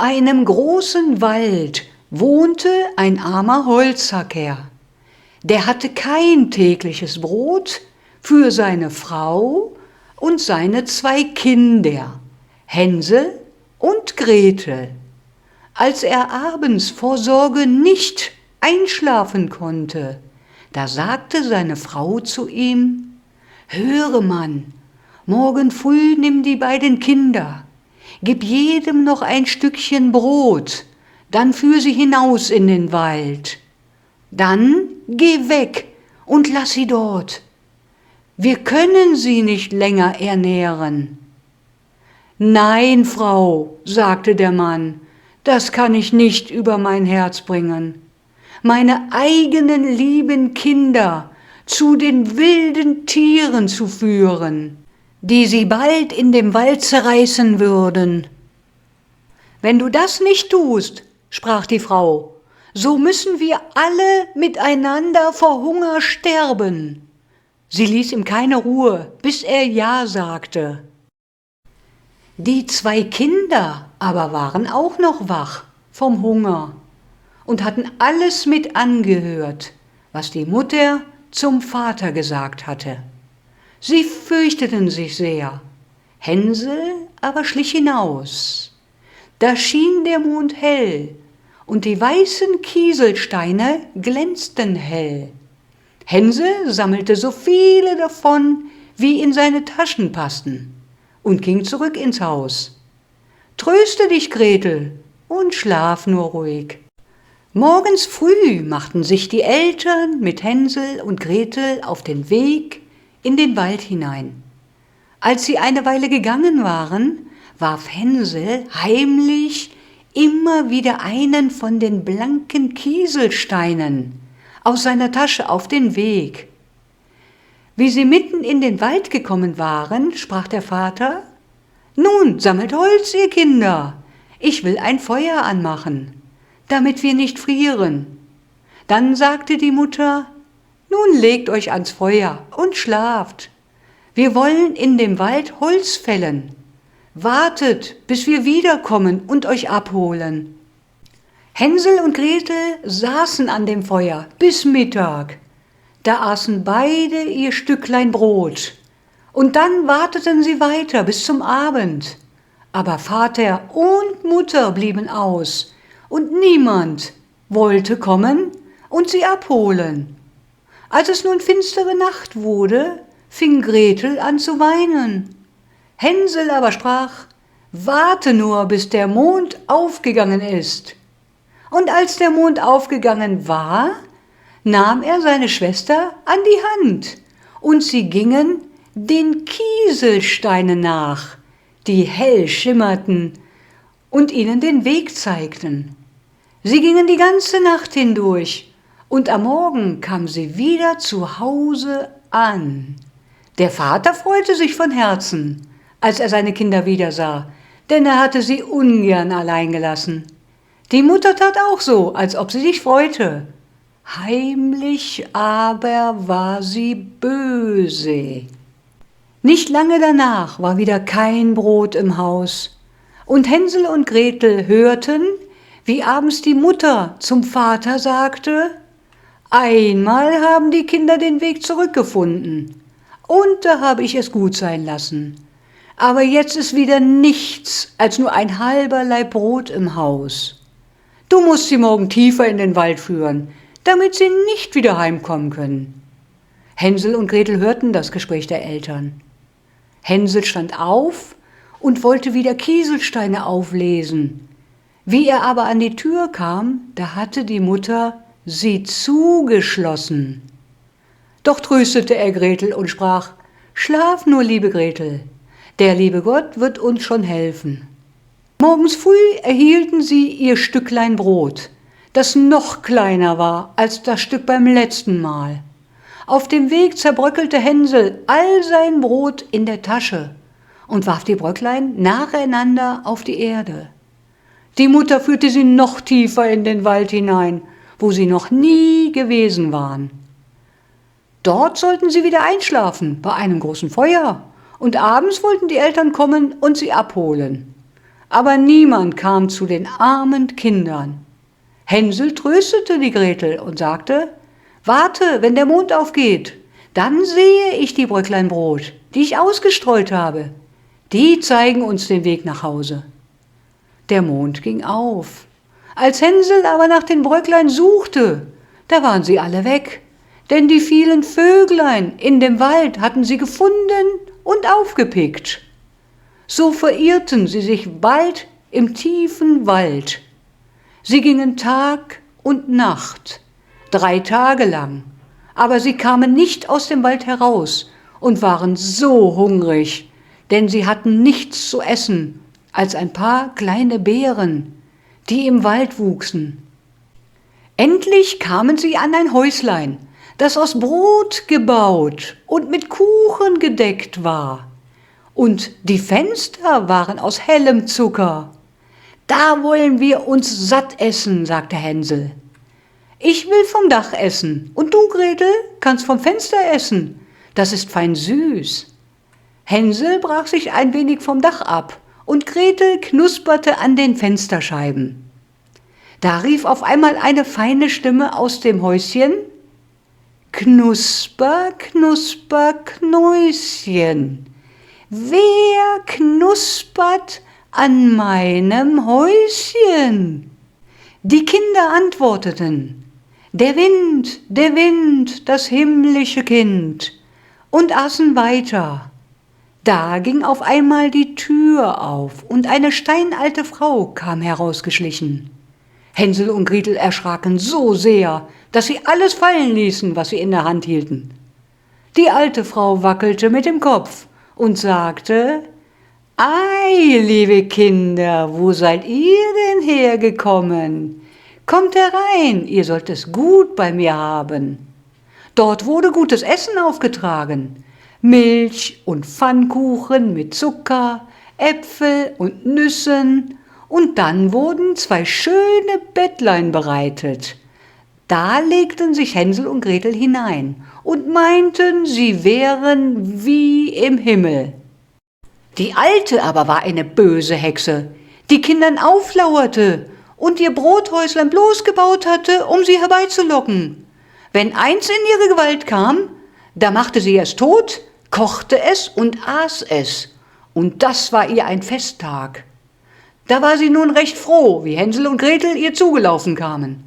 einem großen Wald wohnte ein armer Holzhacker. Der hatte kein tägliches Brot für seine Frau und seine 2 Kinder, Hänsel und Gretel. Als er abends vor Sorge nicht einschlafen konnte, da sagte seine Frau zu ihm: »Höre, Mann, morgen früh nimm die beiden Kinder, gib jedem noch ein Stückchen Brot, dann führ sie hinaus in den Wald. Dann geh weg und lass sie dort. Wir können sie nicht länger ernähren.« »Nein, Frau«, sagte der Mann, »das kann ich nicht über mein Herz bringen. Meine eigenen lieben Kinder zu den wilden Tieren zu führen, die sie bald in dem Wald zerreißen würden.« »Wenn du das nicht tust«, sprach die Frau, »so müssen wir alle miteinander vor Hunger sterben.« Sie ließ ihm keine Ruhe, bis er Ja sagte. Die 2 Kinder aber waren auch noch wach vom Hunger und hatten alles mit angehört, was die Mutter zum Vater gesagt hatte. Sie fürchteten sich sehr. Hänsel aber schlich hinaus. Da schien der Mond hell und die weißen Kieselsteine glänzten hell. Hänsel sammelte so viele davon, wie in seine Taschen passten, und ging zurück ins Haus. »Tröste dich, Gretel, und schlaf nur ruhig.« Morgens früh machten sich die Eltern mit Hänsel und Gretel auf den Weg in den Wald hinein. Als sie eine Weile gegangen waren, warf Hänsel heimlich immer wieder einen von den blanken Kieselsteinen aus seiner Tasche auf den Weg. Wie sie mitten in den Wald gekommen waren, sprach der Vater: »Nun, sammelt Holz, ihr Kinder, ich will ein Feuer anmachen, damit wir nicht frieren.« Dann sagte die Mutter: »Nun legt euch ans Feuer und schlaft. Wir wollen in dem Wald Holz fällen. Wartet, bis wir wiederkommen und euch abholen.« Hänsel und Gretel saßen an dem Feuer bis Mittag. Da aßen beide ihr Stücklein Brot. Und dann warteten sie weiter bis zum Abend. Aber Vater und Mutter blieben aus und niemand wollte kommen und sie abholen. Als es nun finstere Nacht wurde, fing Gretel an zu weinen. Hänsel aber sprach: »Warte nur, bis der Mond aufgegangen ist.« Und als der Mond aufgegangen war, nahm er seine Schwester an die Hand, und sie gingen den Kieselsteinen nach, die hell schimmerten und ihnen den Weg zeigten. Sie gingen die ganze Nacht hindurch, und am Morgen kam sie wieder zu Hause an. Der Vater freute sich von Herzen, als er seine Kinder wiedersah, denn er hatte sie ungern allein gelassen. Die Mutter tat auch so, als ob sie sich freute. Heimlich aber war sie böse. Nicht lange danach war wieder kein Brot im Haus, und Hänsel und Gretel hörten, wie abends die Mutter zum Vater sagte: »Einmal haben die Kinder den Weg zurückgefunden, und da habe ich es gut sein lassen. Aber jetzt ist wieder nichts als nur ein halber Laib Brot im Haus. Du musst sie morgen tiefer in den Wald führen, damit sie nicht wieder heimkommen können.« Hänsel und Gretel hörten das Gespräch der Eltern. Hänsel stand auf und wollte wieder Kieselsteine auflesen. Wie er aber an die Tür kam, da hatte die Mutter sie zugeschlossen. Doch tröstete er Gretel und sprach: »Schlaf nur, liebe Gretel, der liebe Gott wird uns schon helfen.« Morgens früh erhielten sie ihr Stücklein Brot, das noch kleiner war als das Stück beim letzten Mal. Auf dem Weg zerbröckelte Hänsel all sein Brot in der Tasche und warf die Bröcklein nacheinander auf die Erde. Die Mutter führte sie noch tiefer in den Wald hinein, wo sie noch nie gewesen waren. Dort sollten sie wieder einschlafen bei einem großen Feuer, und abends wollten die Eltern kommen und sie abholen. aber niemand kam zu den armen Kindern. Hänsel tröstete die Gretel und sagte: »Warte, wenn der Mond aufgeht, dann sehe ich die Bröcklein Brot, die ich ausgestreut habe. Die zeigen uns den Weg nach Hause.« Der Mond ging auf. Als Hänsel aber nach den Bröcklein suchte, da waren sie alle weg, denn die vielen Vöglein in dem Wald hatten sie gefunden und aufgepickt. So verirrten sie sich bald im tiefen Wald. Sie gingen Tag und Nacht, 3 Tage lang, aber sie kamen nicht aus dem Wald heraus und waren so hungrig, denn sie hatten nichts zu essen als ein paar kleine Beeren, die im Wald wuchsen. Endlich kamen sie an ein Häuslein, das aus Brot gebaut und mit Kuchen gedeckt war. Und die Fenster waren aus hellem Zucker. »Da wollen wir uns satt essen«, sagte Hänsel. »Ich will vom Dach essen, und du, Gretel, kannst vom Fenster essen. Das ist fein süß.« Hänsel brach sich ein wenig vom Dach ab, und Gretel knusperte an den Fensterscheiben. Da rief auf einmal eine feine Stimme aus dem Häuschen: »Knusper, knusper, Knäuschen, wer knuspert an meinem Häuschen?« Die Kinder antworteten: der Wind, das himmlische Kind«, und aßen weiter. Da ging auf einmal die Tür auf, und eine steinalte Frau kam herausgeschlichen. Hänsel und Gretel erschraken so sehr, dass sie alles fallen ließen, was sie in der Hand hielten. Die alte Frau wackelte mit dem Kopf und sagte: »Ei, liebe Kinder, wo seid ihr denn hergekommen? Kommt herein, ihr sollt es gut bei mir haben.« Dort wurde gutes Essen aufgetragen: Milch und Pfannkuchen mit Zucker, Äpfel und Nüssen, und dann wurden 2 schöne Bettlein bereitet. Da legten sich Hänsel und Gretel hinein und meinten, sie wären wie im Himmel. Die Alte aber war eine böse Hexe, die Kindern auflauerte und ihr Brothäuslein bloß gebaut hatte, um sie herbeizulocken. Wenn eins in ihre Gewalt kam, da machte sie es tot, kochte es und aß es, und das war ihr ein Festtag. Da war sie nun recht froh, wie Hänsel und Gretel ihr zugelaufen kamen.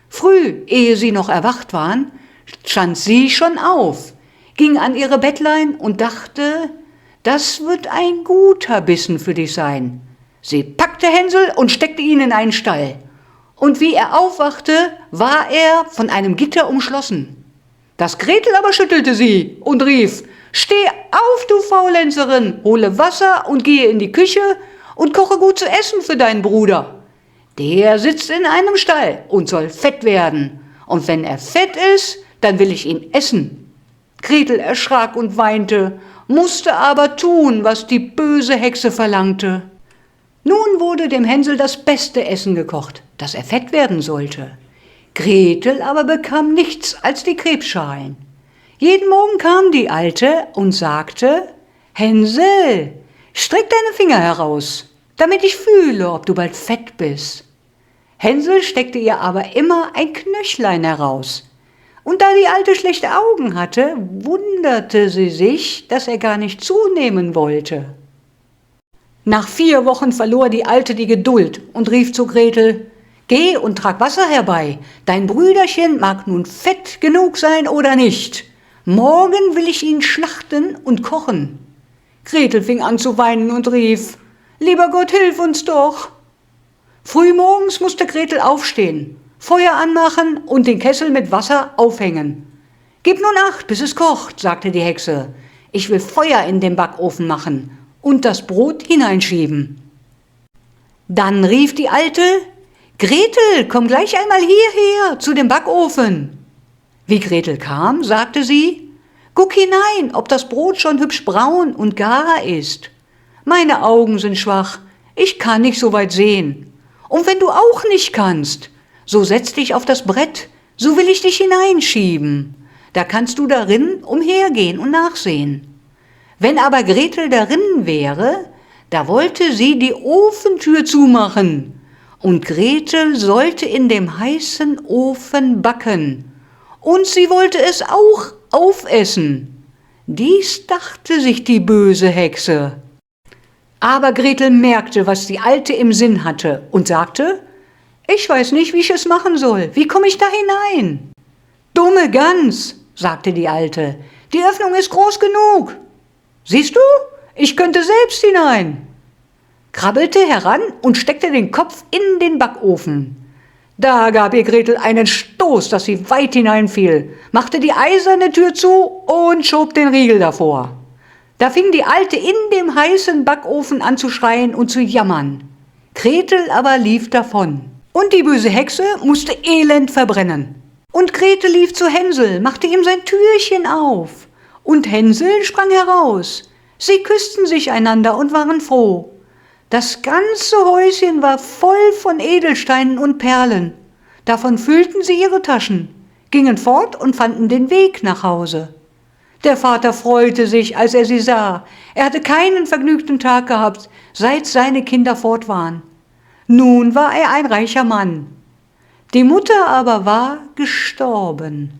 Früh, ehe sie noch erwacht waren, stand sie schon auf, ging an ihre Bettlein und dachte, das wird ein guter Bissen für dich sein. Sie packte Hänsel und steckte ihn in einen Stall. Und wie er aufwachte, war er von einem Gitter umschlossen. Das Gretel aber schüttelte sie und rief: »Steh auf, du Faulenzerin, hole Wasser und gehe in die Küche und koche gut zu essen für deinen Bruder. Der sitzt in einem Stall und soll fett werden. Und wenn er fett ist, dann will ich ihn essen.« Gretel erschrak und weinte, musste aber tun, was die böse Hexe verlangte. Nun wurde dem Hänsel das beste Essen gekocht, dass er fett werden sollte. Gretel aber bekam nichts als die Krebsschalen. Jeden Morgen kam die Alte und sagte: »Hänsel, streck deine Finger heraus, damit ich fühle, ob du bald fett bist.« Hänsel steckte ihr aber immer ein Knöchlein heraus. Und da die Alte schlechte Augen hatte, wunderte sie sich, dass er gar nicht zunehmen wollte. Nach 4 Wochen verlor die Alte die Geduld und rief zu Gretel: »Geh und trag Wasser herbei, dein Brüderchen mag nun fett genug sein oder nicht. Morgen will ich ihn schlachten und kochen.« Gretel fing an zu weinen und rief: »Lieber Gott, hilf uns doch!« Frühmorgens musste Gretel aufstehen, Feuer anmachen und den Kessel mit Wasser aufhängen. »Gib nun Acht, bis es kocht«, sagte die Hexe. »Ich will Feuer in den Backofen machen und das Brot hineinschieben.« Dann rief die Alte: »Gretel, komm gleich einmal hierher zu dem Backofen.« Wie Gretel kam, sagte sie: »Guck hinein, ob das Brot schon hübsch braun und gar ist. Meine Augen sind schwach, ich kann nicht so weit sehen. Und wenn du auch nicht kannst, so setz dich auf das Brett, so will ich dich hineinschieben. Da kannst du darin umhergehen und nachsehen. Wenn aber Gretel darin wäre, Da wollte sie die Ofentür zumachen und Gretel sollte in dem heißen Ofen backen und sie wollte es auch aufessen. Dies dachte sich die böse Hexe. Aber Gretel merkte, was die Alte im Sinn hatte und sagte, ich weiß nicht, wie ich es machen soll. Wie komme ich da hinein? Dumme Gans, sagte die Alte, die Öffnung ist groß genug. Siehst du, ich könnte selbst hinein. Krabbelte heran und steckte den Kopf in den Backofen. Da gab ihr Gretel einen Stoß, dass sie weit hineinfiel, machte die eiserne Tür zu und schob den Riegel davor. Da fing die Alte in dem heißen Backofen an zu schreien und zu jammern. Gretel aber lief davon. Und die böse Hexe musste elend verbrennen. Und Gretel lief zu Hänsel, machte ihm sein Türchen auf. Und Hänsel sprang heraus. Sie küssten sich einander und waren froh. Das ganze Häuschen war voll von Edelsteinen und Perlen. Davon füllten sie ihre Taschen, gingen fort und fanden den Weg nach Hause. Der Vater freute sich, als er sie sah. Er hatte keinen vergnügten Tag gehabt, seit seine Kinder fort waren. Nun war er ein reicher Mann. Die Mutter aber war gestorben.